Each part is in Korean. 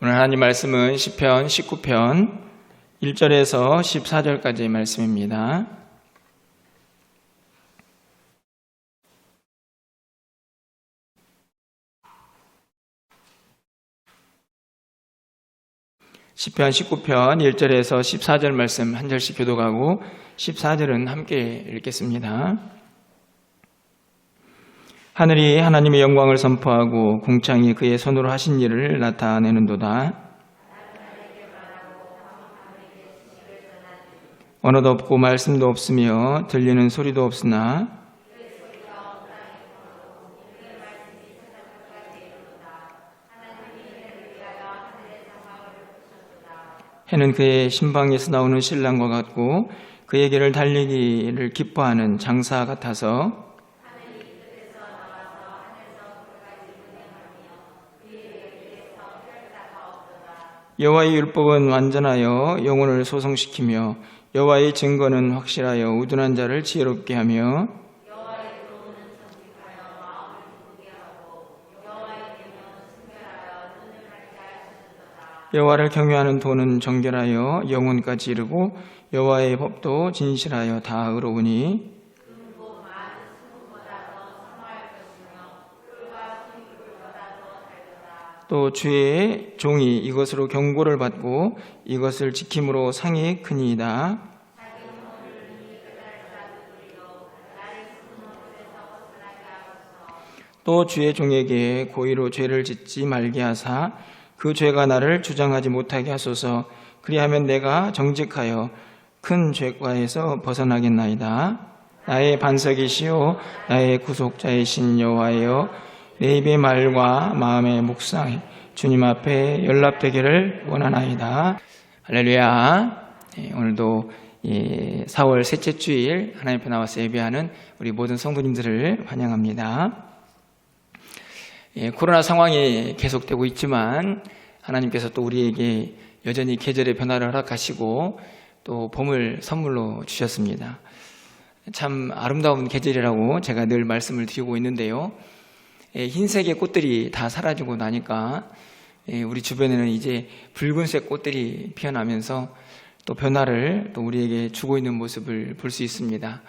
오늘 하나님 말씀은 시편 19편 1절에서 14절까지의 말씀입니다. 시편 19편 1절에서 14절 말씀 한 절씩 교독하고 14절은 함께 읽겠습니다. 하늘이 하나님의 영광을 선포하고 궁창이 그의 손으로 하신 일을 나타내는도다. 언어도 없고 말씀도 없으며 들리는 소리도 없으나 해는 그의 신방에서 나오는 신랑과 같고 그에게를 달리기를 기뻐하는 장사 같아서 여호와의 율법은 완전하여 영혼을 소성시키며 여호와의 증거는 확실하여 우둔한 자를 지혜롭게 하며 여호와를 경외하는 도는 정결하여 영혼까지 이르고 여호와의 법도 진실하여 다 의로우니 또 주의 종이 이것으로 경고를 받고 이것을 지킴으로 상이 크니이다. 또 주의 종에게 고의로 죄를 짓지 말게 하사 그 죄가 나를 주장하지 못하게 하소서. 그리하면 내가 정직하여 큰 죄과에서 벗어나겠나이다. 나의 반석이시오 나의 구속자이신 여호와여, 내 입의 말과 마음의 묵상 주님 앞에 연락되기를 원하나이다. 할렐루야. 오늘도 4월 셋째 주일 하나님 앞에 나와서 예배하는 우리 모든 성도님들을 환영합니다. 코로나 상황이 계속되고 있지만 하나님께서 또 우리에게 여전히 계절의 변화를 허락하시고 또 봄을 선물로 주셨습니다. 참 아름다운 계절이라고 제가 늘 말씀을 드리고 있는데요. 흰색의 꽃들이 다 사라지고 나니까 우리 주변에는 이제 붉은색 꽃들이 피어나면서 또 변화를 또 우리에게 주고 있는 모습을 볼 수 있습니다.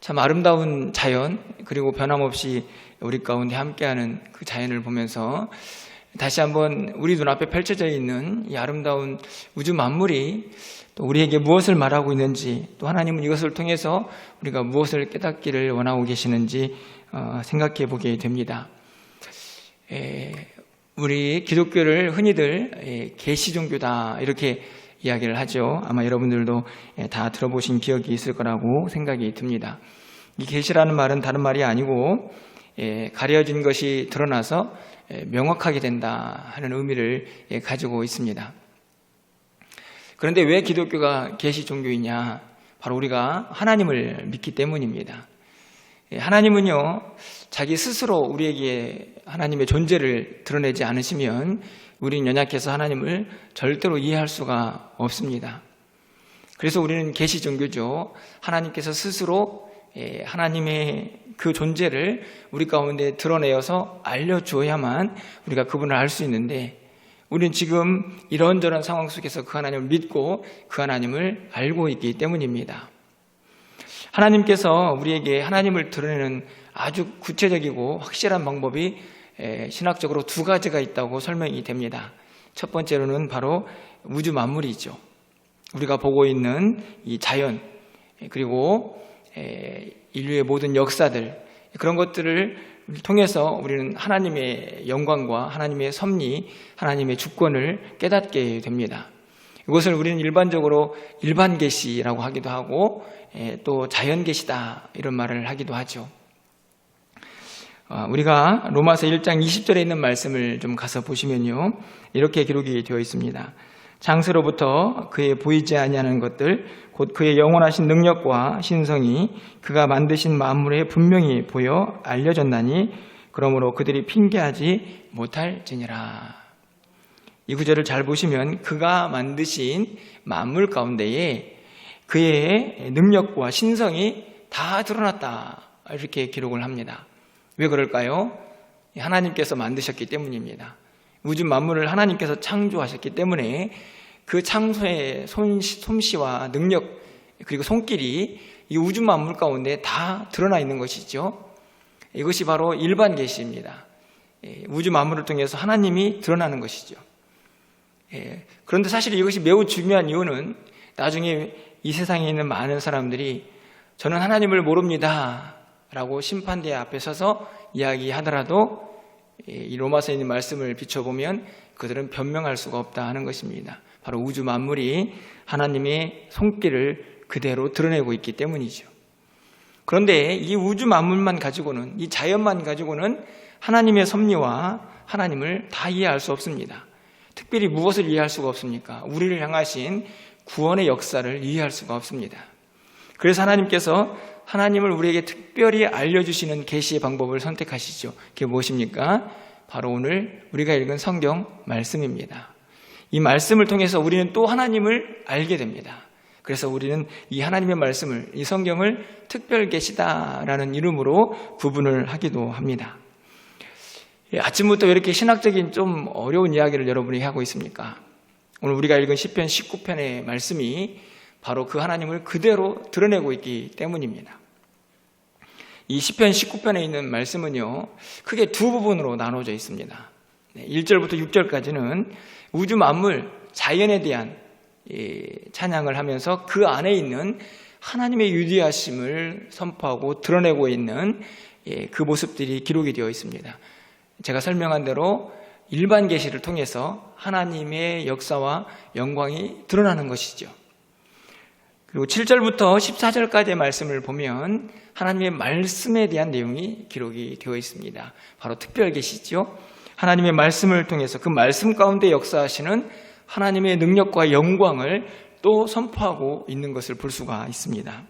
참 아름다운 자연, 그리고 변함없이 우리 가운데 함께하는 그 자연을 보면서 다시 한번 우리 눈앞에 펼쳐져 있는 이 아름다운 우주 만물이 또 우리에게 무엇을 말하고 있는지, 또 하나님은 이것을 통해서 우리가 무엇을 깨닫기를 원하고 계시는지 생각해 보게 됩니다. 우리 기독교를 흔히들 계시종교다 이렇게 이야기를 하죠. 아마 여러분들도 다 들어보신 기억이 있을 거라고 생각이 듭니다. 이 계시라는 말은 다른 말이 아니고 가려진 것이 드러나서 명확하게 된다 하는 의미를 가지고 있습니다. 그런데 왜 기독교가 계시종교이냐? 바로 우리가 하나님을 믿기 때문입니다. 하나님은요, 자기 스스로 우리에게 하나님의 존재를 드러내지 않으시면 우리는 연약해서 하나님을 절대로 이해할 수가 없습니다. 그래서 우리는 계시 종교죠. 하나님께서 스스로 하나님의 그 존재를 우리 가운데 드러내어서 알려주어야만 우리가 그분을 알 수 있는데, 우리는 지금 이런저런 상황 속에서 그 하나님을 믿고 그 하나님을 알고 있기 때문입니다. 하나님께서 우리에게 하나님을 드러내는 아주 구체적이고 확실한 방법이 신학적으로 두 가지가 있다고 설명이 됩니다. 첫 번째로는 바로 우주 만물이죠. 우리가 보고 있는 이 자연, 그리고 인류의 모든 역사들, 그런 것들을 통해서 우리는 하나님의 영광과 하나님의 섭리, 하나님의 주권을 깨닫게 됩니다. 이것을 우리는 일반적으로 일반 계시라고 하기도 하고 또 자연 계시다 이런 말을 하기도 하죠. 우리가 로마서 1장 20절에 있는 말씀을 좀 가서 보시면요, 이렇게 기록이 되어 있습니다. 장세로부터 그의 보이지 아니하는 것들 곧 그의 영원하신 능력과 신성이 그가 만드신 만물에 분명히 보여 알려졌나니 그러므로 그들이 핑계하지 못할지니라. 이 구절을 잘 보시면 그가 만드신 만물 가운데에 그의 능력과 신성이 다 드러났다 이렇게 기록을 합니다. 왜 그럴까요? 하나님께서 만드셨기 때문입니다. 우주 만물을 하나님께서 창조하셨기 때문에 그 창조의 솜씨와 능력 그리고 손길이 이 우주 만물 가운데 다 드러나 있는 것이죠. 이것이 바로 일반 계시입니다. 우주 만물을 통해서 하나님이 드러나는 것이죠. 그런데 사실 이것이 매우 중요한 이유는 나중에 이 세상에 있는 많은 사람들이 저는 하나님을 모릅니다 라고 심판대 앞에 서서 이야기하더라도 이 로마서에 있는 말씀을 비춰보면 그들은 변명할 수가 없다 하는 것입니다. 바로 우주 만물이 하나님의 손길을 그대로 드러내고 있기 때문이죠. 그런데 이 우주 만물만 가지고는, 이 자연만 가지고는 하나님의 섭리와 하나님을 다 이해할 수 없습니다. 특별히 무엇을 이해할 수가 없습니까? 우리를 향하신 구원의 역사를 이해할 수가 없습니다. 그래서 하나님께서 하나님을 우리에게 특별히 알려주시는 계시의 방법을 선택하시죠. 그게 무엇입니까? 바로 오늘 우리가 읽은 성경 말씀입니다. 이 말씀을 통해서 우리는 또 하나님을 알게 됩니다. 그래서 우리는 이 하나님의 말씀을, 이 성경을 특별 계시다라는 이름으로 구분을 하기도 합니다. 아침부터 왜 이렇게 신학적인 좀 어려운 이야기를 여러분이 하고 있습니까? 오늘 우리가 읽은 시편 19편의 말씀이 바로 그 하나님을 그대로 드러내고 있기 때문입니다. 이 시편 19편에 있는 말씀은요, 크게 두 부분으로 나눠져 있습니다. 1절부터 6절까지는 우주 만물, 자연에 대한 찬양을 하면서 그 안에 있는 하나님의 유대하심을 선포하고 드러내고 있는 그 모습들이 기록이 되어 있습니다. 제가 설명한 대로 일반 계시를 통해서 하나님의 역사와 영광이 드러나는 것이죠. 그리고 7절부터 14절까지의 말씀을 보면 하나님의 말씀에 대한 내용이 기록이 되어 있습니다. 바로 특별 계시죠. 하나님의 말씀을 통해서 그 말씀 가운데 역사하시는 하나님의 능력과 영광을 또 선포하고 있는 것을 볼 수가 있습니다.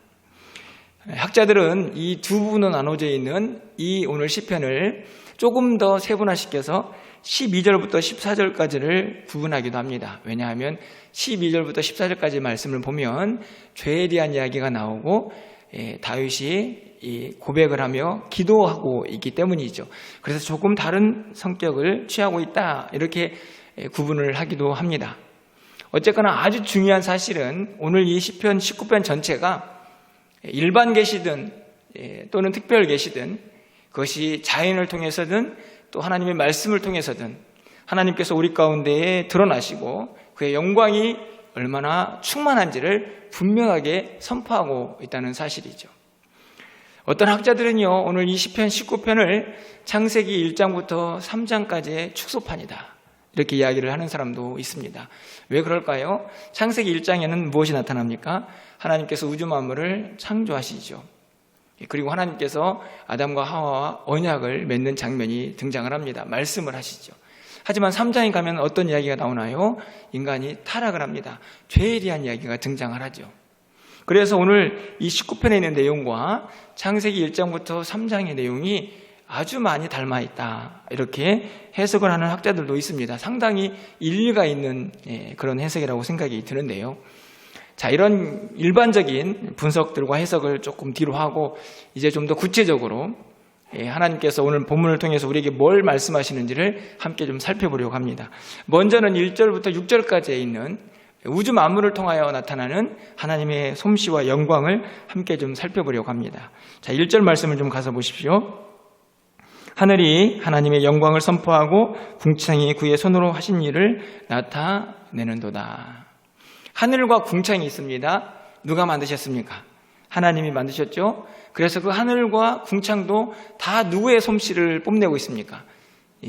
학자들은 이 두 부분으로 나눠져 있는 이 오늘 시편을 조금 더 세분화시켜서 12절부터 14절까지를 구분하기도 합니다. 왜냐하면 12절부터 14절까지 말씀을 보면 죄에 대한 이야기가 나오고 다윗이 고백을 하며 기도하고 있기 때문이죠. 그래서 조금 다른 성격을 취하고 있다 이렇게 구분을 하기도 합니다. 어쨌거나 아주 중요한 사실은 오늘 이 시편 19편 전체가 일반 계시든 또는 특별 계시든 그것이 자연을 통해서든 또 하나님의 말씀을 통해서든 하나님께서 우리 가운데에 드러나시고 그의 영광이 얼마나 충만한지를 분명하게 선포하고 있다는 사실이죠. 어떤 학자들은요, 오늘 이 시편 19편을 창세기 1장부터 3장까지의 축소판이다 이렇게 이야기를 하는 사람도 있습니다. 왜 그럴까요? 창세기 1장에는 무엇이 나타납니까? 하나님께서 우주 만물을 창조하시죠. 그리고 하나님께서 아담과 하와와 언약을 맺는 장면이 등장을 합니다. 말씀을 하시죠. 하지만 3장에 가면 어떤 이야기가 나오나요? 인간이 타락을 합니다. 죄에 대한 이야기가 등장을 하죠. 그래서 오늘 이 19편에 있는 내용과 창세기 1장부터 3장의 내용이 아주 많이 닮아 있다 이렇게 해석을 하는 학자들도 있습니다. 상당히 일리가 있는 그런 해석이라고 생각이 드는데요. 자, 이런 일반적인 분석들과 해석을 조금 뒤로 하고 이제 좀 더 구체적으로 하나님께서 오늘 본문을 통해서 우리에게 뭘 말씀하시는지를 함께 좀 살펴보려고 합니다. 먼저는 1절부터 6절까지에 있는 우주 만물을 통하여 나타나는 하나님의 솜씨와 영광을 함께 좀 살펴보려고 합니다. 자, 1절 말씀을 좀 가서 보십시오. 하늘이 하나님의 영광을 선포하고 궁창이 그의 손으로 하신 일을 나타내는도다. 하늘과 궁창이 있습니다. 누가 만드셨습니까? 하나님이 만드셨죠. 그래서 그 하늘과 궁창도 다 누구의 솜씨를 뽐내고 있습니까?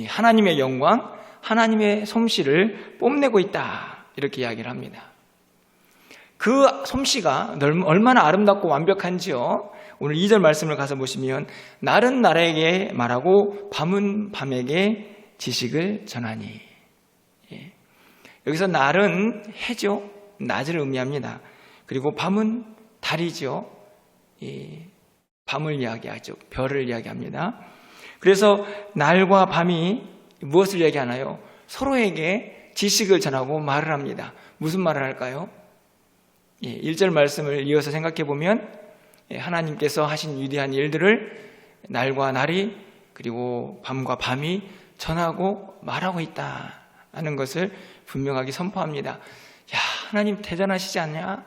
하나님의 영광, 하나님의 솜씨를 뽐내고 있다 이렇게 이야기를 합니다. 그 솜씨가 얼마나 아름답고 완벽한지요. 오늘 2절 말씀을 가서 보시면 날은 날에게 말하고 밤은 밤에게 지식을 전하니. 여기서 날은 해죠. 낮을 의미합니다. 그리고 밤은 달이죠. 밤을 이야기하죠. 별을 이야기합니다. 그래서 날과 밤이 무엇을 이야기하나요? 서로에게 지식을 전하고 말을 합니다. 무슨 말을 할까요? 1절 말씀을 이어서 생각해 보면 하나님께서 하신 위대한 일들을 날과 날이 그리고 밤과 밤이 전하고 말하고 있다 하는 것을 분명하게 선포합니다. 야, 하나님 대단하시지 않냐?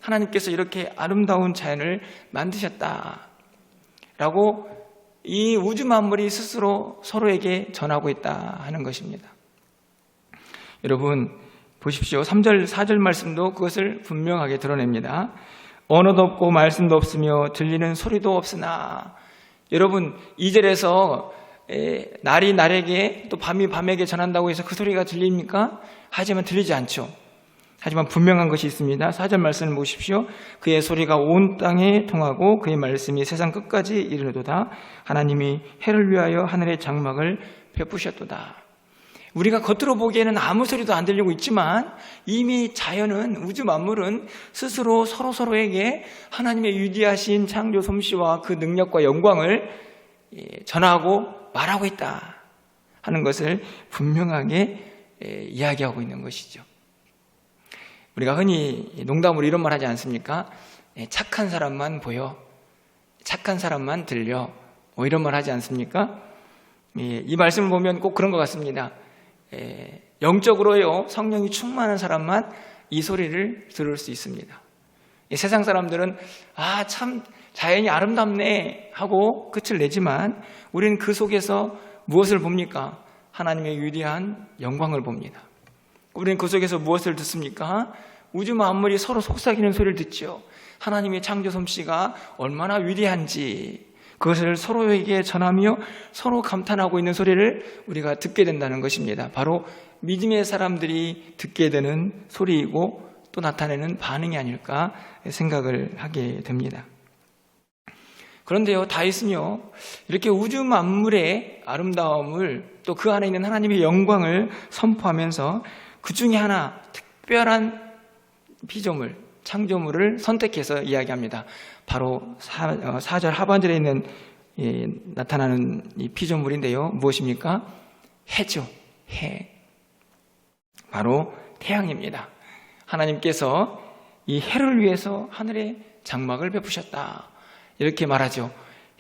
하나님께서 이렇게 아름다운 자연을 만드셨다 라고 이 우주 만물이 스스로 서로에게 전하고 있다 하는 것입니다. 여러분 보십시오. 3절 4절 말씀도 그것을 분명하게 드러냅니다. 언어도 없고 말씀도 없으며 들리는 소리도 없으나, 여러분 2절에서 날이 날에게 또 밤이 밤에게 전한다고 해서 그 소리가 들립니까? 하지만 들리지 않죠. 하지만 분명한 것이 있습니다. 4절 말씀을 보십시오. 그의 소리가 온 땅에 통하고 그의 말씀이 세상 끝까지 이르도다. 하나님이 해를 위하여 하늘의 장막을 베푸셨도다. 우리가 겉으로 보기에는 아무 소리도 안 들리고 있지만 이미 자연은, 우주 만물은 스스로 서로에게 하나님의 위대하신 창조 솜씨와 그 능력과 영광을 전하고 말하고 있다 하는 것을 분명하게 이야기하고 있는 것이죠. 우리가 흔히 농담으로 이런 말 하지 않습니까? 착한 사람만 보여, 착한 사람만 들려, 뭐 이런 말 하지 않습니까? 이 말씀을 보면 꼭 그런 것 같습니다. 영적으로요, 성령이 충만한 사람만 이 소리를 들을 수 있습니다. 세상 사람들은 참 자연이 아름답네 하고 끝을 내지만 우리는 그 속에서 무엇을 봅니까? 하나님의 위대한 영광을 봅니다. 우리는 그 속에서 무엇을 듣습니까? 우주 만물이 서로 속삭이는 소리를 듣죠. 하나님의 창조 솜씨가 얼마나 위대한지 그것을 서로에게 전하며 서로 감탄하고 있는 소리를 우리가 듣게 된다는 것입니다. 바로 믿음의 사람들이 듣게 되는 소리이고 또 나타내는 반응이 아닐까 생각을 하게 됩니다. 그런데요, 다윗은요, 이렇게 우주 만물의 아름다움을 또 그 안에 있는 하나님의 영광을 선포하면서 그 중에 하나 특별한 피조물, 창조물을 선택해서 이야기합니다. 바로 4절 하반절에 있는 나타나는 이 피조물인데요. 무엇입니까? 해죠. 해. 바로 태양입니다. 하나님께서 이 해를 위해서 하늘에 장막을 베푸셨다. 이렇게 말하죠.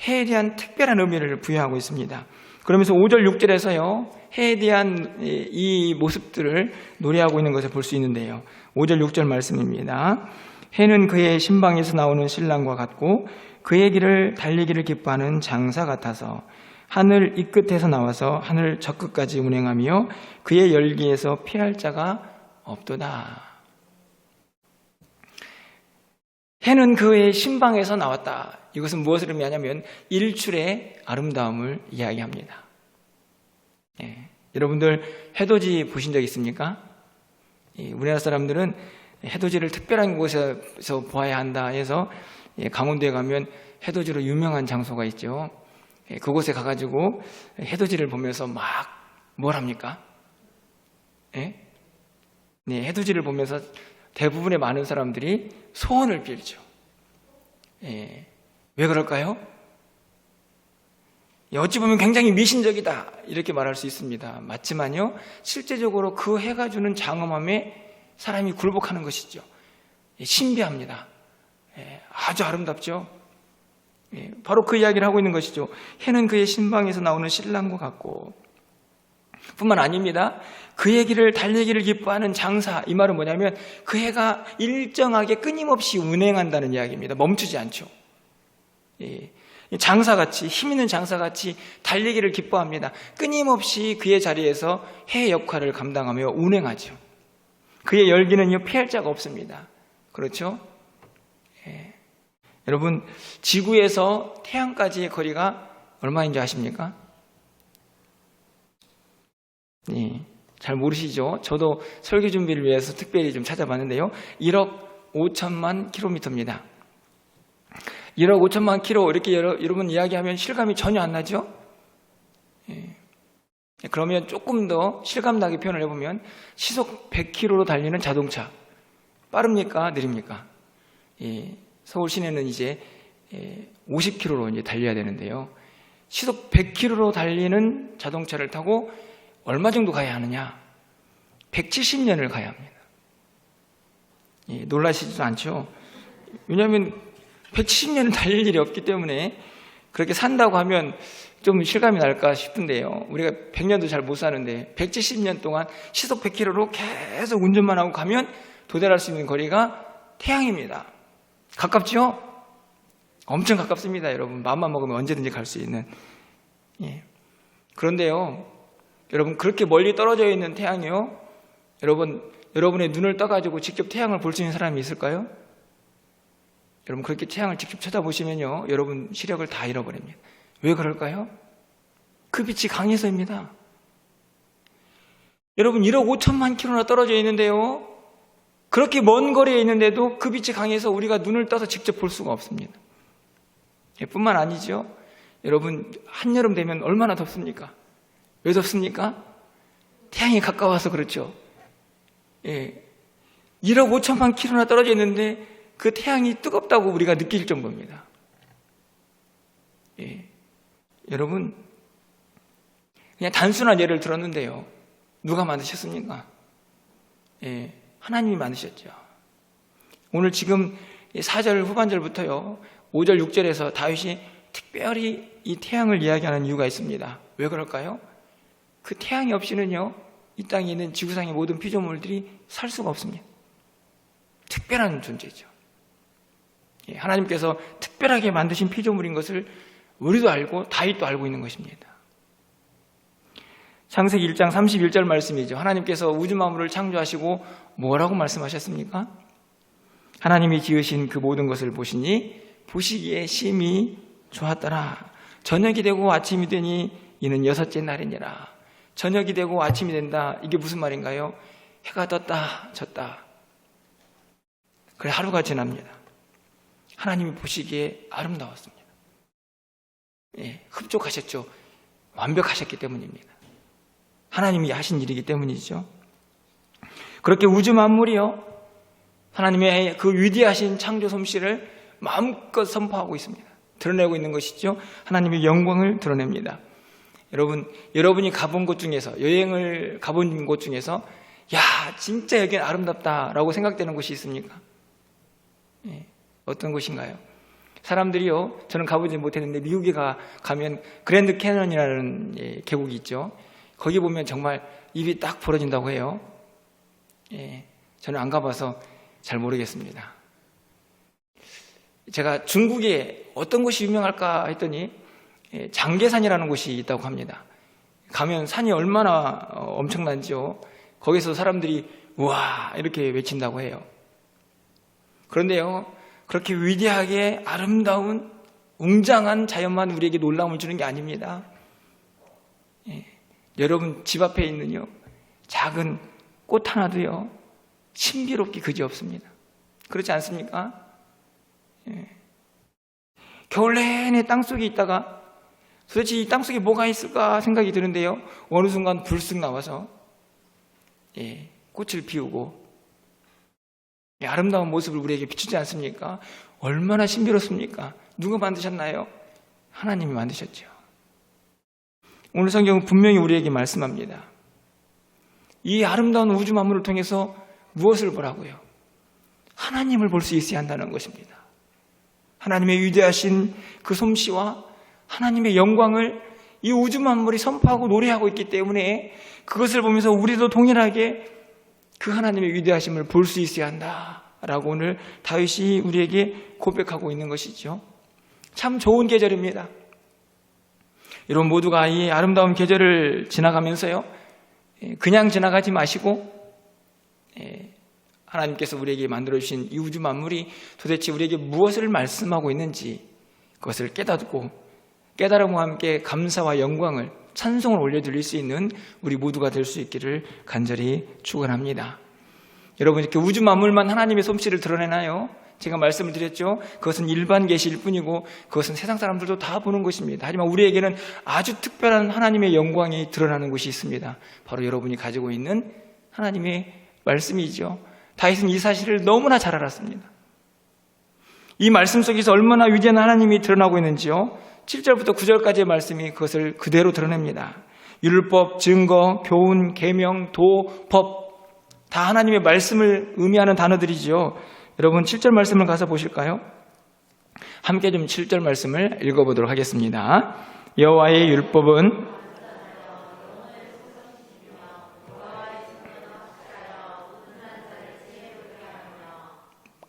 해에 대한 특별한 의미를 부여하고 있습니다. 그러면서 5절, 6절에서요, 해에 대한 이 모습들을 노래하고 있는 것을 볼 수 있는데요. 5절, 6절 말씀입니다. 해는 그의 신방에서 나오는 신랑과 같고 그의 길을 달리기를 기뻐하는 장사 같아서 하늘 이 끝에서 나와서 하늘 저 끝까지 운행하며 그의 열기에서 피할 자가 없도다. 해는 그의 신방에서 나왔다. 이것은 무엇을 의미하냐면 일출의 아름다움을 이야기합니다. 여러분들 해돋이 보신 적 있습니까? 우리나라 사람들은 해돋이를 특별한 곳에서 보아야 한다 해서 강원도에 가면 해돋이로 유명한 장소가 있죠. 그곳에 가가지고 해돋이를 보면서 막 뭘 합니까? 해돋이를 보면서 대부분의 많은 사람들이 소원을 빌죠. 왜 그럴까요? 어찌 보면 굉장히 미신적이다 이렇게 말할 수 있습니다. 맞지만요, 실제적으로 그 해가 주는 장엄함에 사람이 굴복하는 것이죠. 신비합니다. 아주 아름답죠. 바로 그 이야기를 하고 있는 것이죠. 해는 그의 신방에서 나오는 신랑과 같고, 뿐만 아닙니다. 그의 길을 달리기를 기뻐하는 장사, 이 말은 뭐냐면 그 해가 일정하게 끊임없이 운행한다는 이야기입니다. 멈추지 않죠. 장사같이, 힘 있는 장사같이 달리기를 기뻐합니다. 끊임없이 그의 자리에서 해 역할을 감당하며 운행하죠. 그의 열기는요, 피할 자가 없습니다. 그렇죠? 여러분, 지구에서 태양까지의 거리가 얼마인지 아십니까? 잘 모르시죠? 저도 설교 준비를 위해서 특별히 좀 찾아봤는데요. 1억 5천만 킬로미터입니다. 1억 5천만 킬로 이렇게 여러분 이야기하면 실감이 전혀 안 나죠? 그러면 조금 더 실감나게 표현을 해보면 시속 100km로 달리는 자동차 빠릅니까? 느립니까? 서울 시내는 이제 50km로 이제 달려야 되는데요. 시속 100km로 달리는 자동차를 타고 얼마 정도 가야 하느냐? 170년을 가야 합니다. 놀라시지도 않죠? 왜냐하면 170년을 달릴 일이 없기 때문에 그렇게 산다고 하면 좀 실감이 날까 싶은데요. 우리가 100년도 잘 못 사는데 170년 동안 시속 100km로 계속 운전만 하고 가면 도달할 수 있는 거리가 태양입니다. 가깝죠? 엄청 가깝습니다, 여러분. 마음만 먹으면 언제든지 갈 수 있는. 예. 그런데요, 여러분, 그렇게 멀리 떨어져 있는 태양이요, 여러분의 눈을 떠가지고 직접 태양을 볼 수 있는 사람이 있을까요? 여러분, 그렇게 태양을 직접 쳐다보시면요, 여러분 시력을 다 잃어버립니다. 왜 그럴까요? 그 빛이 강해서입니다. 여러분, 1억 5천만 킬로나 떨어져 있는데요, 그렇게 먼 거리에 있는데도 그 빛이 강해서 우리가 눈을 떠서 직접 볼 수가 없습니다. 뿐만 아니죠. 여러분, 한여름 되면 얼마나 덥습니까? 왜 덥습니까? 태양이 가까워서 그렇죠. 예. 1억 5천만 킬로나 떨어져 있는데 그 태양이 뜨겁다고 우리가 느낄 정도입니다. 예. 여러분, 그냥 단순한 예를 들었는데요. 누가 만드셨습니까? 예. 하나님이 만드셨죠. 오늘 지금 4절 후반절부터요, 5절 6절에서 다윗이 특별히 이 태양을 이야기하는 이유가 있습니다. 왜 그럴까요? 그 태양이 없이는요, 이 땅에 있는 지구상의 모든 피조물들이 살 수가 없습니다. 특별한 존재죠. 예, 하나님께서 특별하게 만드신 피조물인 것을 우리도 알고 다윗도 알고 있는 것입니다. 창세기 1장 31절 말씀이죠. 하나님께서 우주 만물을 창조하시고 뭐라고 말씀하셨습니까? 하나님이 지으신 그 모든 것을 보시니 보시기에 심히 좋았더라. 저녁이 되고 아침이 되니 이는 6째 날이니라. 저녁이 되고 아침이 된다. 이게 무슨 말인가요? 해가 떴다 졌다. 그래, 하루가 지납니다. 하나님이 보시기에 아름다웠습니다. 예, 흡족하셨죠. 완벽하셨기 때문입니다. 하나님이 하신 일이기 때문이죠. 그렇게 우주 만물이요, 하나님의 그 위대하신 창조 솜씨를 마음껏 선포하고 있습니다. 드러내고 있는 것이죠. 하나님의 영광을 드러냅니다. 여러분이 가본 곳 중에서, 여행을 가본 곳 중에서 야, 진짜 여기는 아름답다라고 생각되는 곳이 있습니까? 예, 어떤 곳인가요? 사람들이요, 저는 가보지 못했는데 미국에 가면 그랜드 캐년이라는 계곡이 있죠. 거기 보면 정말 입이 딱 벌어진다고 해요. 예, 저는 안 가봐서 잘 모르겠습니다. 제가 중국에 어떤 곳이 유명할까 했더니 장계산이라는 곳이 있다고 합니다. 가면 산이 얼마나 엄청난지요. 거기서 사람들이 우와 이렇게 외친다고 해요. 그런데요, 그렇게 위대하게 아름다운 웅장한 자연만 우리에게 놀라움을 주는 게 아닙니다. 예, 여러분 집 앞에 있는요, 작은 꽃 하나도요, 신비롭기 그지없습니다. 그렇지 않습니까? 예. 겨울 내내 땅속에 있다가 도대체 이 땅속에 뭐가 있을까 생각이 드는데요, 어느 순간 불쑥 나와서 꽃을 피우고 아름다운 모습을 우리에게 비추지 않습니까? 얼마나 신비롭습니까? 누가 만드셨나요? 하나님이 만드셨죠. 오늘 성경은 분명히 우리에게 말씀합니다. 이 아름다운 우주 만물을 통해서 무엇을 보라고요? 하나님을 볼 수 있어야 한다는 것입니다. 하나님의 위대하신 그 솜씨와 하나님의 영광을 이 우주 만물이 선포하고 노래하고 있기 때문에 그것을 보면서 우리도 동일하게 그 하나님의 위대하심을 볼 수 있어야 한다라고 오늘 다윗이 우리에게 고백하고 있는 것이죠. 참 좋은 계절입니다. 여러분 모두가 이 아름다운 계절을 지나가면서요, 그냥 지나가지 마시고 하나님께서 우리에게 만들어주신 이 우주 만물이 도대체 우리에게 무엇을 말씀하고 있는지 그것을 깨달음과 함께 감사와 영광을, 찬송을 올려드릴 수 있는 우리 모두가 될 수 있기를 간절히 축원합니다. 여러분, 이렇게 우주 만물만 하나님의 솜씨를 드러내나요? 제가 말씀을 드렸죠. 그것은 일반 계시일 뿐이고 그것은 세상 사람들도 다 보는 것입니다. 하지만 우리에게는 아주 특별한 하나님의 영광이 드러나는 곳이 있습니다. 바로 여러분이 가지고 있는 하나님의 말씀이죠. 다윗은 이 사실을 너무나 잘 알았습니다. 이 말씀 속에서 얼마나 위대한 하나님이 드러나고 있는지요, 7절부터 9절까지의 말씀이 그것을 그대로 드러냅니다. 율법, 증거, 교훈, 계명, 도, 법, 다 하나님의 말씀을 의미하는 단어들이죠. 여러분 7절 말씀을 가서 보실까요? 함께 좀 7절 말씀을 읽어보도록 하겠습니다. 여호와의 율법은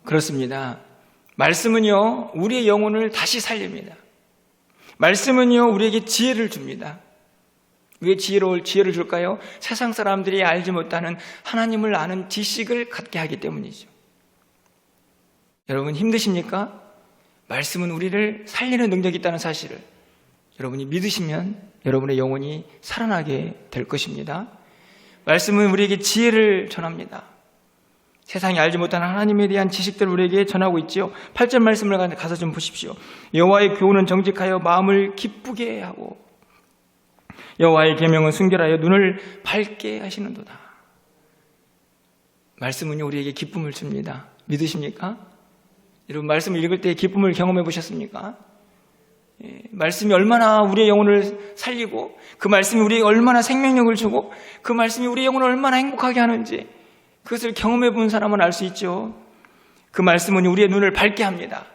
그렇습니다. 말씀은요, 우리의 영혼을 다시 살립니다. 말씀은요, 우리에게 지혜를 줍니다. 왜 지혜를 줄까요? 세상 사람들이 알지 못하는 하나님을 아는 지식을 갖게 하기 때문이죠. 여러분 힘드십니까? 말씀은 우리를 살리는 능력이 있다는 사실을 여러분이 믿으시면 여러분의 영혼이 살아나게 될 것입니다. 말씀은 우리에게 지혜를 전합니다. 세상이 알지 못하는 하나님에 대한 지식들을 우리에게 전하고 있지요. 8절 말씀을 가서 좀 보십시오. 여호와의 교훈은 정직하여 마음을 기쁘게 하고 여호와의 계명은 순결하여 눈을 밝게 하시는도다. 말씀은요, 우리에게 기쁨을 줍니다. 믿으십니까? 여러분 말씀을 읽을 때 기쁨을 경험해 보셨습니까? 말씀이 얼마나 우리의 영혼을 살리고 그 말씀이 우리에게 얼마나 생명력을 주고 그 말씀이 우리의 영혼을 얼마나 행복하게 하는지 그것을 경험해 본 사람은 알 수 있죠. 그 말씀은 우리의 눈을 밝게 합니다.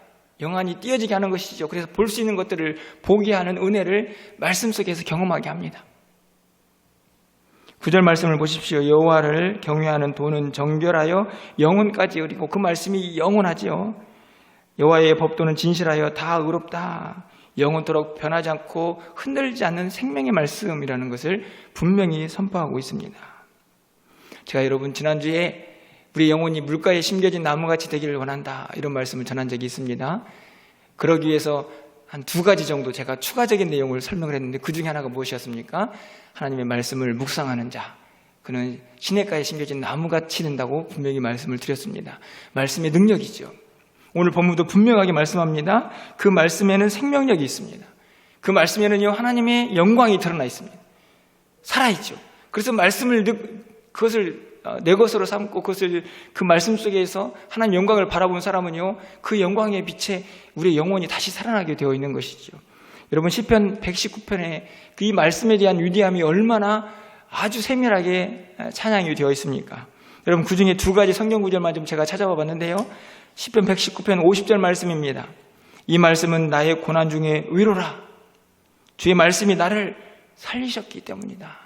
영안이 띄어지게 하는 것이죠. 그래서 볼 수 있는 것들을 보게 하는 은혜를 말씀 속에서 경험하게 합니다. 9절 말씀을 보십시오. 여호와를 경외하는 도는 정결하여 영혼까지 이르고 그 말씀이 영원하지요. 여호와의 법도는 진실하여 다 의롭다. 영원토록 변하지 않고 흔들리지 않는 생명의 말씀이라는 것을 분명히 선포하고 있습니다. 제가 여러분 지난주에 우리 영혼이 물가에 심겨진 나무같이 되기를 원한다 이런 말씀을 전한 적이 있습니다. 그러기 위해서 한 2가지 정도 제가 추가적인 내용을 설명을 했는데 그 중에 하나가 무엇이었습니까? 하나님의 말씀을 묵상하는 자, 그는 시냇가에 심겨진 나무같이 된다고 분명히 말씀을 드렸습니다. 말씀의 능력이죠. 오늘 본문도 분명하게 말씀합니다. 그 말씀에는 생명력이 있습니다. 그 말씀에는요, 하나님의 영광이 드러나 있습니다. 살아있죠. 그래서 그것을 내 것으로 삼고 그 말씀 속에서 하나님 영광을 바라본 사람은요, 그 영광의 빛에 우리의 영혼이 다시 살아나게 되어 있는 것이죠. 여러분 시편 119편에 이 말씀에 대한 위대함이 얼마나 아주 세밀하게 찬양이 되어 있습니까? 여러분 그 중에 2가지 성경 구절만 좀 제가 찾아봐 봤는데요. 시편 119편 50절 말씀입니다. 이 말씀은 나의 고난 중에 위로라. 주의 말씀이 나를 살리셨기 때문이다.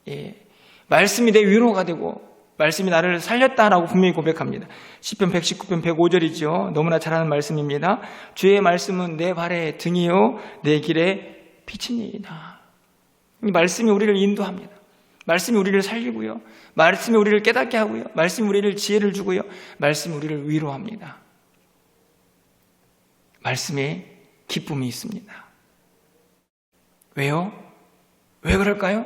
예, 말씀이 내 위로가 되고 말씀이 나를 살렸다라고 분명히 고백합니다. 시편 119편 105절이죠. 너무나 잘 아는 말씀입니다. 주의 말씀은 내 발의 등이요 내 길에 빛이니이다. 이 말씀이 우리를 인도합니다. 말씀이 우리를 살리고요. 말씀이 우리를 깨닫게 하고요. 말씀이 우리를 지혜를 주고요. 말씀이 우리를 위로합니다. 말씀에 기쁨이 있습니다. 왜요? 왜 그럴까요?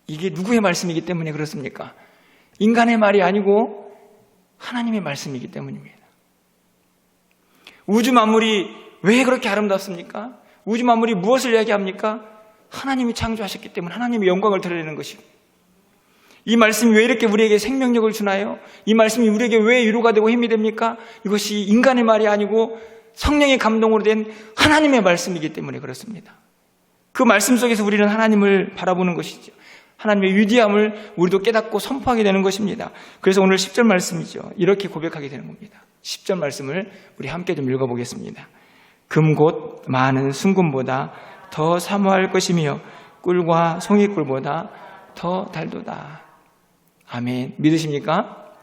이게 누구의 말씀이기 때문에 그렇습니까? 인간의 말이 아니고 하나님의 말씀이기 때문입니다. 우주 만물이 왜 그렇게 아름답습니까? 우주 만물이 무엇을 이야기합니까? 하나님이 창조하셨기 때문에 하나님의 영광을 드러내는 것이고, 이 말씀이 왜 이렇게 우리에게 생명력을 주나요? 이 말씀이 우리에게 왜 위로가 되고 힘이 됩니까? 이것이 인간의 말이 아니고 성령의 감동으로 된 하나님의 말씀이기 때문에 그렇습니다. 그 말씀 속에서 우리는 하나님을 바라보는 것이죠. 하나님의 위대함을 우리도 깨닫고 선포하게 되는 것입니다. 그래서 오늘 10절 말씀이죠. 이렇게 고백하게 되는 겁니다. 10절 말씀을 우리 함께 좀 읽어보겠습니다. 금 곧 많은 순금보다 더 사모할 것이며 꿀과 송이꿀보다 더 달도다. 아멘. 믿으십니까?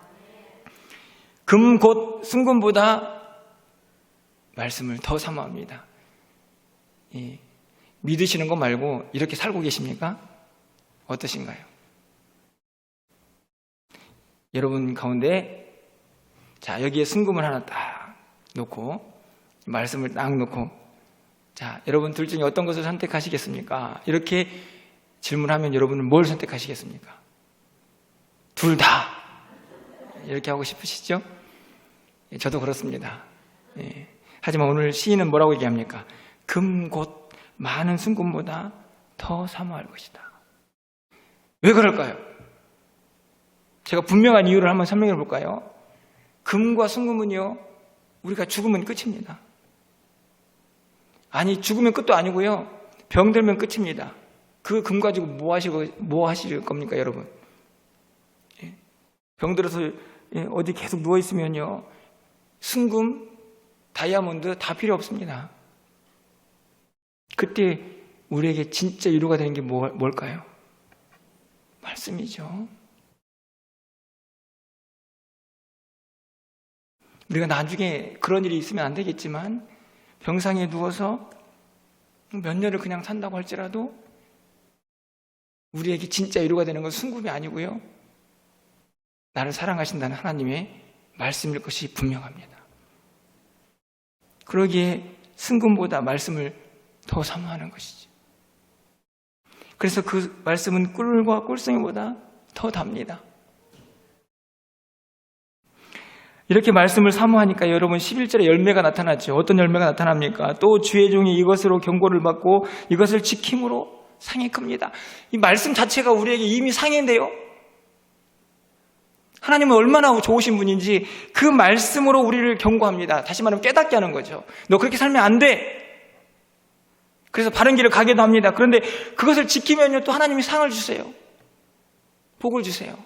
금 곧 순금보다 말씀을 더 사모합니다. 예. 믿으시는 것 말고 이렇게 살고 계십니까? 어떠신가요? 여러분 가운데 자, 여기에 순금을 하나 딱 놓고 말씀을 딱 놓고 자, 여러분 둘 중에 어떤 것을 선택하시겠습니까? 이렇게 질문하면 여러분은 뭘 선택하시겠습니까? 둘 다 이렇게 하고 싶으시죠? 예, 저도 그렇습니다. 예. 하지만 오늘 시인은 뭐라고 얘기합니까? 금 곧 많은 순금보다 더 사모할 것이다. 왜 그럴까요? 제가 분명한 이유를 한번 설명해 볼까요? 금과 순금은요, 우리가 죽으면 끝입니다. 아니, 죽으면 끝도 아니고요, 병들면 끝입니다. 그 금 가지고 뭐 하실 겁니까, 여러분? 병들어서 어디 계속 누워있으면요, 순금, 다이아몬드 다 필요 없습니다. 그때 우리에게 진짜 위로가 되는 게 뭘까요? 말씀이죠. 우리가 나중에 그런 일이 있으면 안 되겠지만 병상에 누워서 몇 년을 그냥 산다고 할지라도 우리에게 진짜 위로가 되는 건 순금이 아니고요, 나를 사랑하신다는 하나님의 말씀일 것이 분명합니다. 그러기에 순금보다 말씀을 더 사모하는 것이죠. 그래서 그 말씀은 꿀과 꿀송이보다 더 답니다. 이렇게 말씀을 사모하니까 여러분 11절에 열매가 나타나죠. 어떤 열매가 나타납니까? 또 주의 종이 이것으로 경고를 받고 이것을 지킴으로 상이 큽니다. 이 말씀 자체가 우리에게 이미 상인데요, 하나님은 얼마나 좋으신 분인지 그 말씀으로 우리를 경고합니다. 다시 말하면 깨닫게 하는 거죠. 너 그렇게 살면 안 돼. 그래서 바른 길을 가게도 합니다. 그런데 그것을 지키면요, 또 하나님이 상을 주세요. 복을 주세요.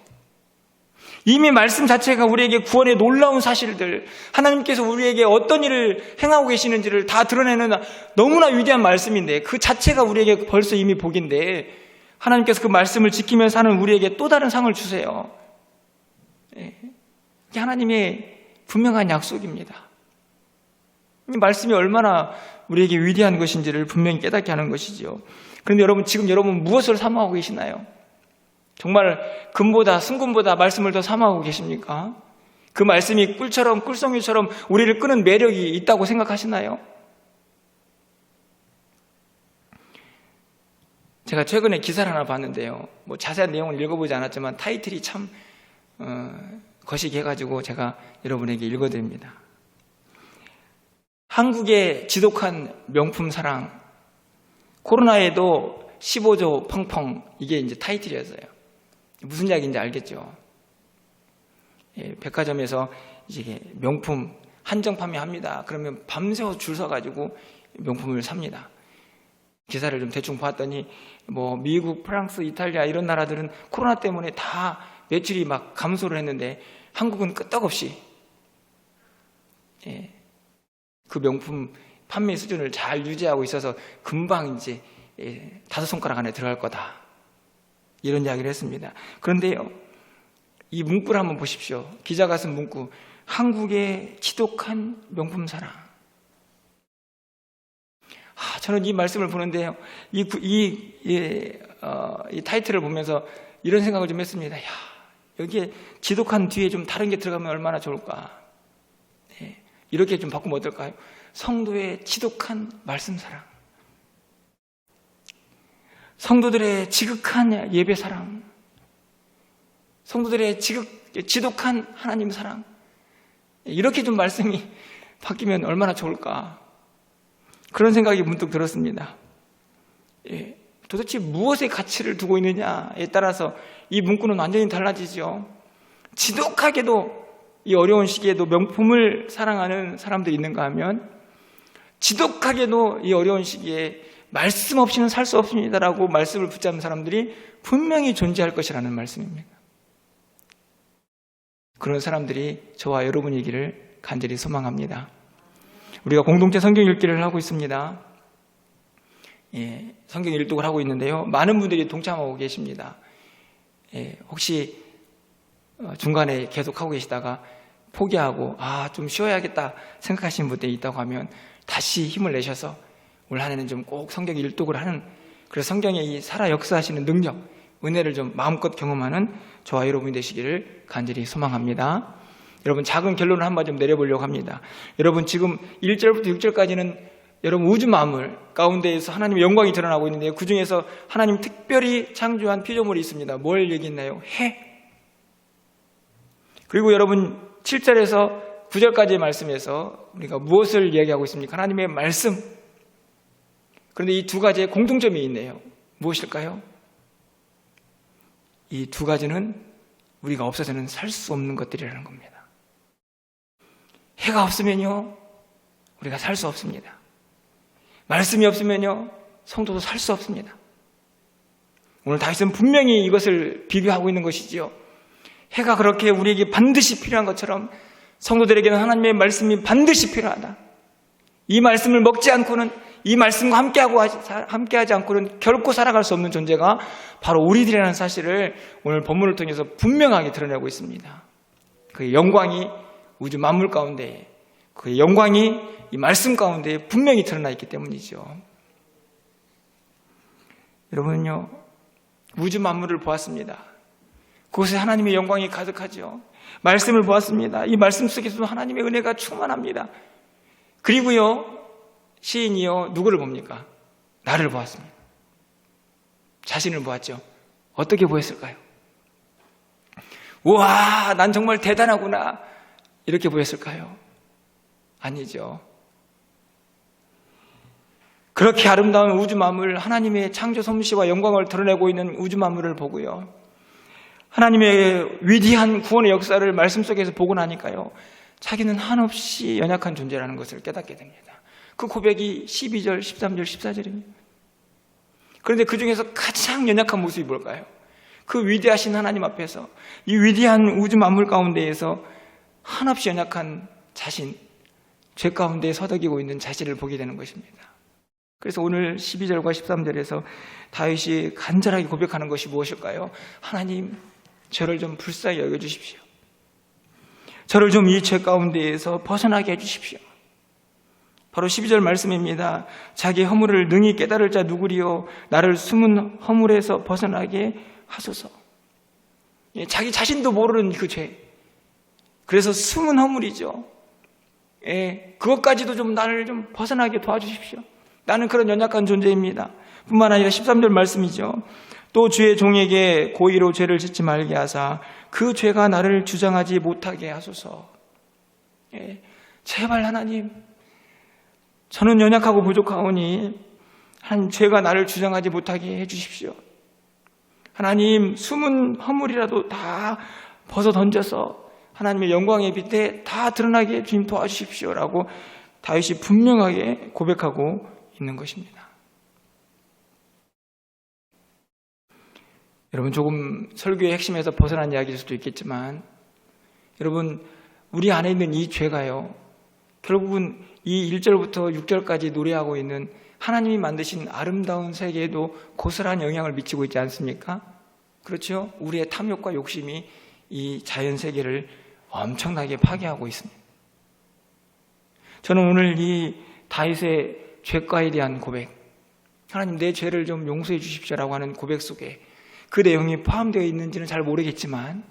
이미 말씀 자체가 우리에게 구원의 놀라운 사실들, 하나님께서 우리에게 어떤 일을 행하고 계시는지를 다 드러내는 너무나 위대한 말씀인데, 그 자체가 우리에게 벌써 이미 복인데 하나님께서 그 말씀을 지키며 사는 우리에게 또 다른 상을 주세요. 이게 하나님의 분명한 약속입니다. 이 말씀이 얼마나 우리에게 위대한 것인지를 분명히 깨닫게 하는 것이지요. 그런데 지금 여러분 무엇을 사모하고 계시나요? 정말 금보다 순금보다 말씀을 더 사모하고 계십니까? 그 말씀이 꿀처럼 꿀송이처럼 우리를 끄는 매력이 있다고 생각하시나요? 제가 최근에 기사를 하나 봤는데요, 자세한 내용을 읽어보지 않았지만 타이틀이 참 거시기해가지고 제가 여러분에게 읽어드립니다. 한국의 지독한 명품 사랑, 코로나에도 15조 펑펑, 이게 이제 타이틀이었어요. 무슨 이야기인지 알겠죠? 백화점에서 이제 명품 한정 판매합니다. 그러면 밤새워 줄 서가지고 명품을 삽니다. 기사를 좀 대충 봤더니 미국, 프랑스, 이탈리아 이런 나라들은 코로나 때문에 다 매출이 막 감소를 했는데 한국은 끄떡없이 그 명품 판매 수준을 잘 유지하고 있어서 금방 이제 5손가락 안에 들어갈 거다, 이런 이야기를 했습니다. 그런데요, 이 문구를 한번 보십시오. 기자가 쓴 문구, 한국의 지독한 명품 사랑. 저는 이 말씀을 보는데요, 이 타이틀을 보면서 이런 생각을 좀 했습니다. 여기에 지독한 뒤에 좀 다른 게 들어가면 얼마나 좋을까. 이렇게 좀 바꾸면 어떨까요? 성도의 지독한 말씀 사랑, 성도들의 지극한 예배 사랑, 성도들의 지독한 하나님 사랑, 이렇게 좀 말씀이 바뀌면 얼마나 좋을까, 그런 생각이 문득 들었습니다. 도대체 무엇에 가치를 두고 있느냐에 따라서 이 문구는 완전히 달라지죠. 지독하게도 이 어려운 시기에도 명품을 사랑하는 사람들이 있는가 하면, 지독하게도 이 어려운 시기에 말씀 없이는 살 수 없습니다라고 말씀을 붙잡는 사람들이 분명히 존재할 것이라는 말씀입니다. 그런 사람들이 저와 여러분이기를 간절히 소망합니다. 우리가 공동체 성경 읽기를 하고 있습니다. 성경 일독을 하고 있는데요, 많은 분들이 동참하고 계십니다. 혹시 중간에 계속 하고 계시다가 포기하고 좀 쉬어야겠다 생각하시는 분들이 있다고 하면 다시 힘을 내셔서 올 한 해는 좀 꼭 성경 일독을 하는, 그래서 성경의 이 살아 역사하시는 능력, 은혜를 좀 마음껏 경험하는 저와 여러분이 되시기를 간절히 소망합니다. 여러분, 작은 결론을 한번 좀 내려보려고 합니다. 여러분, 지금 1절부터 6절까지는 여러분 우주 만물 가운데에서 하나님의 영광이 드러나고 있는데요, 그 중에서 하나님 특별히 창조한 피조물이 있습니다. 뭘 얘기했나요? 해. 그리고 여러분 7절에서 9절까지의 말씀에서 우리가 무엇을 이야기하고 있습니까? 하나님의 말씀. 그런데 이 두 가지의 공통점이 있네요. 무엇일까요? 이 두 가지는 우리가 없어서는 살 수 없는 것들이라는 겁니다. 해가 없으면요, 우리가 살 수 없습니다. 말씀이 없으면요, 성도도 살 수 없습니다. 오늘 다윗은 분명히 이것을 비교하고 있는 것이지요. 해가 그렇게 우리에게 반드시 필요한 것처럼 성도들에게는 하나님의 말씀이 반드시 필요하다. 이 말씀을 먹지 않고는, 이 말씀과 함께하지 않고는 결코 살아갈 수 없는 존재가 바로 우리들이라는 사실을 오늘 본문을 통해서 분명하게 드러내고 있습니다. 그의 영광이 우주 만물 가운데, 그의 영광이 이 말씀 가운데 분명히 드러나 있기 때문이죠. 여러분은요, 우주 만물을 보았습니다. 그곳에 하나님의 영광이 가득하죠. 말씀을 보았습니다. 이 말씀 속에서도 하나님의 은혜가 충만합니다. 그리고요, 시인이요, 누구를 봅니까? 나를 보았습니다. 자신을 보았죠. 어떻게 보였을까요? 우와, 난 정말 대단하구나, 이렇게 보였을까요? 아니죠. 그렇게 아름다운 우주 만물, 하나님의 창조 솜씨와 영광을 드러내고 있는 우주 만물을 보고요, 하나님의 위대한 구원의 역사를 말씀 속에서 보고 나니까요, 자기는 한없이 연약한 존재라는 것을 깨닫게 됩니다. 그 고백이 12절, 13절, 14절입니다. 그런데 그 중에서 가장 연약한 모습이 뭘까요? 그 위대하신 하나님 앞에서, 이 위대한 우주 만물 가운데에서 한없이 연약한 자신, 죄 가운데 서덕이고 있는 자신을 보게 되는 것입니다. 그래서 오늘 12절과 13절에서 다윗이 간절하게 고백하는 것이 무엇일까요? 하나님, 저를 좀 불쌍히 여겨주십시오. 저를 좀 이 죄 가운데에서 벗어나게 해주십시오. 바로 12절 말씀입니다. 자기 허물을 능히 깨달을 자 누구리요? 나를 숨은 허물에서 벗어나게 하소서. 자기 자신도 모르는 그 죄. 그래서 숨은 허물이죠. 그것까지도 좀 나를 좀 벗어나게 도와주십시오. 나는 그런 연약한 존재입니다. 뿐만 아니라 13절 말씀이죠. 또 주의 종에게 고의로 죄를 짓지 말게 하사 그 죄가 나를 주장하지 못하게 하소서. 제발 하나님, 저는 연약하고 부족하오니 하나님, 죄가 나를 주장하지 못하게 해주십시오. 하나님, 숨은 허물이라도 다 벗어 던져서 하나님의 영광의 빛에 다 드러나게 주님 도와주십시오라고 다윗이 분명하게 고백하고 있는 것입니다. 여러분, 조금 설교의 핵심에서 벗어난 이야기일 수도 있겠지만, 여러분, 우리 안에 있는 이 죄가요, 결국은 이 1절부터 6절까지 노래하고 있는 하나님이 만드신 아름다운 세계에도 고스란한 영향을 미치고 있지 않습니까? 그렇죠? 우리의 탐욕과 욕심이 이 자연 세계를 엄청나게 파괴하고 있습니다. 저는 오늘 이 다윗의 죄과에 대한 고백, 하나님 내 죄를 좀 용서해 주십시오라고 하는 고백 속에 그 내용이 포함되어 있는지는 잘 모르겠지만,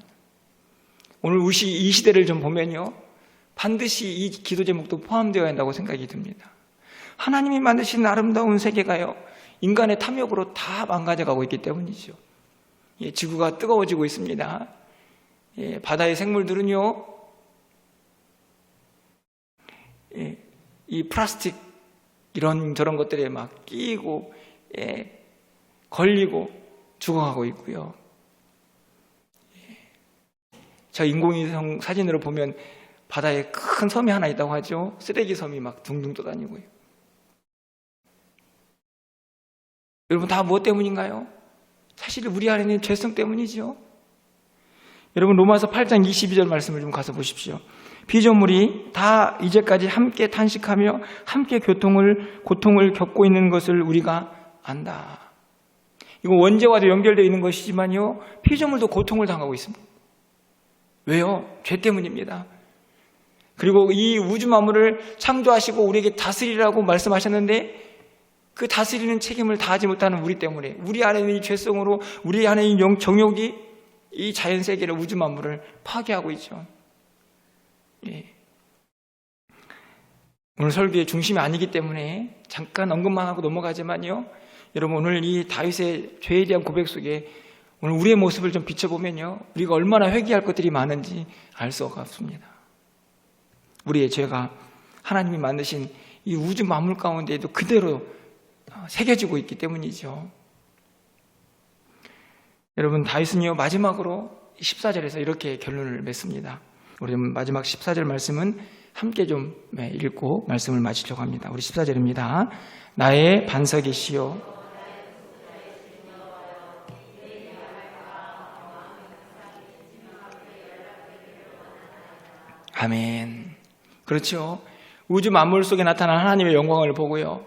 오늘 이 시대를 좀 보면요, 반드시 이 기도 제목도 포함되어야 한다고 생각이 듭니다. 하나님이 만드신 아름다운 세계가요, 인간의 탐욕으로 다 망가져가고 있기 때문이죠. 지구가 뜨거워지고 있습니다. 바다의 생물들은요, 이 플라스틱 이런저런 것들에 막 끼고 걸리고 죽어가고 있고요. 저 인공위성 사진으로 보면 바다에 큰 섬이 하나 있다고 하죠. 쓰레기 섬이 막 둥둥 떠다니고요. 여러분, 다 무엇 때문인가요? 사실 우리 안에 있는 죄성 때문이죠. 여러분, 로마서 8장 22절 말씀을 좀 가서 보십시오. 피조물이 다 이제까지 함께 탄식하며 함께 고통을 겪고 있는 것을 우리가 안다. 이거 원죄와도 연결되어 있는 것이지만요, 피조물도 고통을 당하고 있습니다. 왜요? 죄 때문입니다. 그리고 이 우주 만물을 창조하시고 우리에게 다스리라고 말씀하셨는데, 그 다스리는 책임을 다하지 못하는 우리 때문에, 우리 안에 있는 이 죄성으로 우리 안에 있는 정욕이 이 자연 세계를, 우주 만물을 파괴하고 있죠. 오늘 설교의 중심이 아니기 때문에 잠깐 언급만 하고 넘어가지만요, 여러분, 오늘 이 다윗의 죄에 대한 고백 속에 오늘 우리의 모습을 좀 비춰보면요, 우리가 얼마나 회개할 것들이 많은지 알 수가 없습니다. 우리의 죄가 하나님이 만드신 이 우주 만물 가운데에도 그대로 새겨지고 있기 때문이죠. 여러분, 다윗은요, 마지막으로 14절에서 이렇게 결론을 맺습니다. 우리 마지막 14절 말씀은 함께 좀 읽고 말씀을 마치려고 합니다. 우리 14절입니다. 나의 반석이시요 아멘. 그렇죠. 우주 만물 속에 나타난 하나님의 영광을 보고요,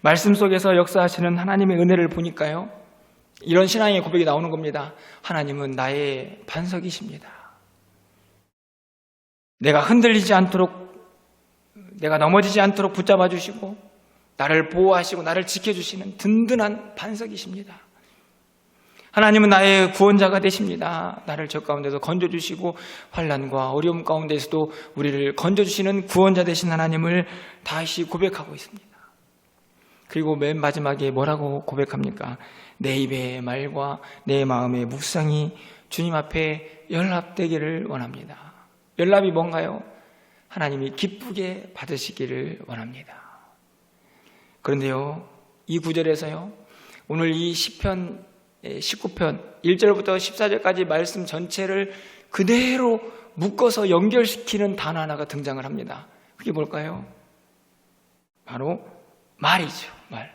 말씀 속에서 역사하시는 하나님의 은혜를 보니까요, 이런 신앙의 고백이 나오는 겁니다. 하나님은 나의 반석이십니다. 내가 흔들리지 않도록, 내가 넘어지지 않도록 붙잡아 주시고 나를 보호하시고 나를 지켜주시는 든든한 반석이십니다. 하나님은 나의 구원자가 되십니다. 나를 저 가운데서 건져주시고 환난과 어려움 가운데서도 우리를 건져주시는 구원자 되신 하나님을 다시 고백하고 있습니다. 그리고 맨 마지막에 뭐라고 고백합니까? 내 입의 말과 내 마음의 묵상이 주님 앞에 연락되기를 원합니다. 연락이 뭔가요? 하나님이 기쁘게 받으시기를 원합니다. 그런데요, 이 구절에서요, 오늘 이 시편 19편 1절부터 14절까지 말씀 전체를 그대로 묶어서 연결시키는 단어 하나가 등장을 합니다. 그게 뭘까요? 바로 말이죠. 말.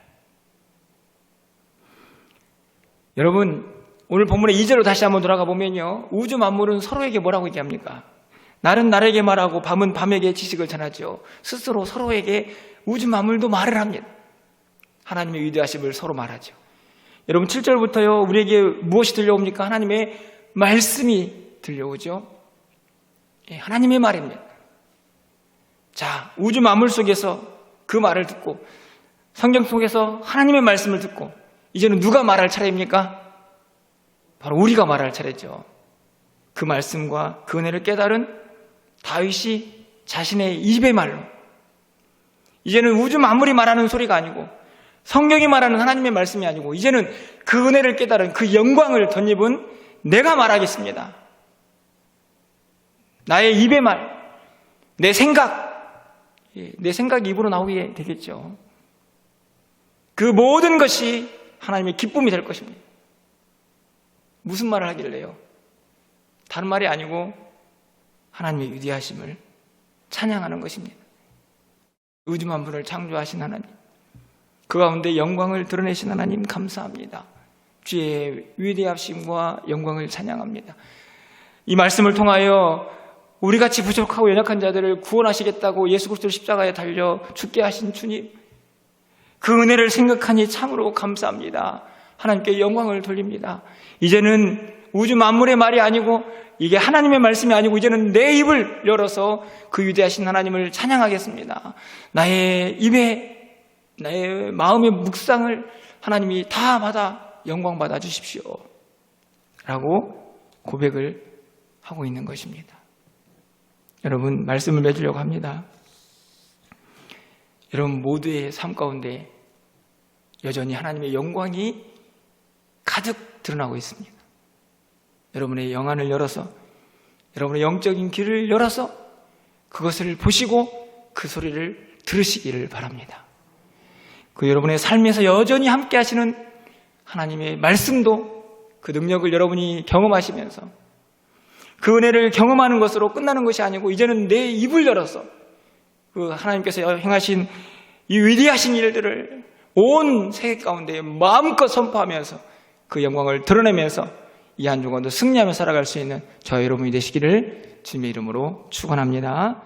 여러분, 오늘 본문의 2절로 다시 한번 돌아가 보면요, 우주 만물은 서로에게 뭐라고 얘기합니까? 날은 날에게 말하고 밤은 밤에게 지식을 전하죠. 스스로 서로에게 우주 만물도 말을 합니다. 하나님의 위대하심을 서로 말하죠. 여러분, 7절부터요, 우리에게 무엇이 들려옵니까? 하나님의 말씀이 들려오죠. 하나님의 말입니다. 자, 우주 만물 속에서 그 말을 듣고 성경 속에서 하나님의 말씀을 듣고 이제는 누가 말할 차례입니까? 바로 우리가 말할 차례죠. 그 말씀과 그 은혜를 깨달은 다윗이 자신의 입의 말로, 이제는 우주 만물이 말하는 소리가 아니고 성경이 말하는 하나님의 말씀이 아니고 이제는 그 은혜를 깨달은 그 영광을 덧입은 내가 말하겠습니다. 나의 입의 말, 내 생각이 입으로 나오게 되겠죠. 그 모든 것이 하나님의 기쁨이 될 것입니다. 무슨 말을 하길래요? 다른 말이 아니고 하나님의 위대하심을 찬양하는 것입니다. 우주 만물을 창조하신 하나님, 그 가운데 영광을 드러내신 하나님 감사합니다. 주의 위대하심과 영광을 찬양합니다. 이 말씀을 통하여 우리같이 부족하고 연약한 자들을 구원하시겠다고 예수 그리스도를 십자가에 달려 죽게 하신 주님, 그 은혜를 생각하니 참으로 감사합니다. 하나님께 영광을 돌립니다. 이제는 우주 만물의 말이 아니고 이게 하나님의 말씀이 아니고 이제는 내 입을 열어서 그 위대하신 하나님을 찬양하겠습니다. 나의 입에, 나의 마음의 묵상을 하나님이 다 받아 영광 받아 주십시오 라고 고백을 하고 있는 것입니다. 여러분, 말씀을 맺으려고 합니다. 여러분 모두의 삶 가운데 여전히 하나님의 영광이 가득 드러나고 있습니다. 여러분의 영안을 열어서, 여러분의 영적인 귀를 열어서 그것을 보시고 그 소리를 들으시기를 바랍니다. 그 여러분의 삶에서 여전히 함께 하시는 하나님의 말씀도, 그 능력을 여러분이 경험하시면서 그 은혜를 경험하는 것으로 끝나는 것이 아니고 이제는 내 입을 열어서 그 하나님께서 행하신 이 위대하신 일들을 온 세계 가운데 마음껏 선포하면서 그 영광을 드러내면서 이 한 주간도 승리하며 살아갈 수 있는 저와 여러분이 되시기를 주님의 이름으로 축원합니다.